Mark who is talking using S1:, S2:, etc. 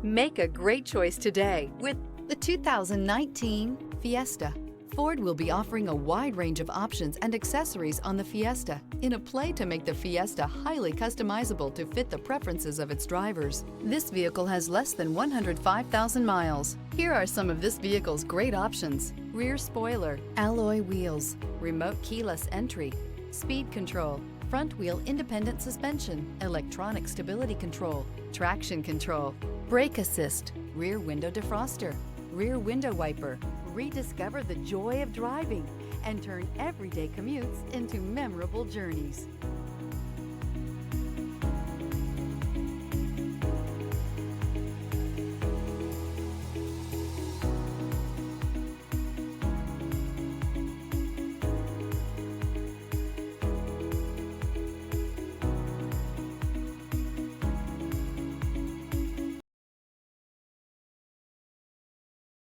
S1: Make a great choice today with
S2: the 2019 Fiesta. Ford will be offering a wide range of options and accessories on the Fiesta in a play to make the Fiesta highly customizable to fit the preferences of its drivers. This vehicle has less than 105,000 miles. Here are some of this vehicle's great options: rear spoiler, alloy wheels, remote keyless entry, speed control, front wheel independent suspension, electronic stability control, traction control, brake assist, rear window defroster, rear window wiper. Rediscover the joy of driving and turn everyday commutes into memorable journeys.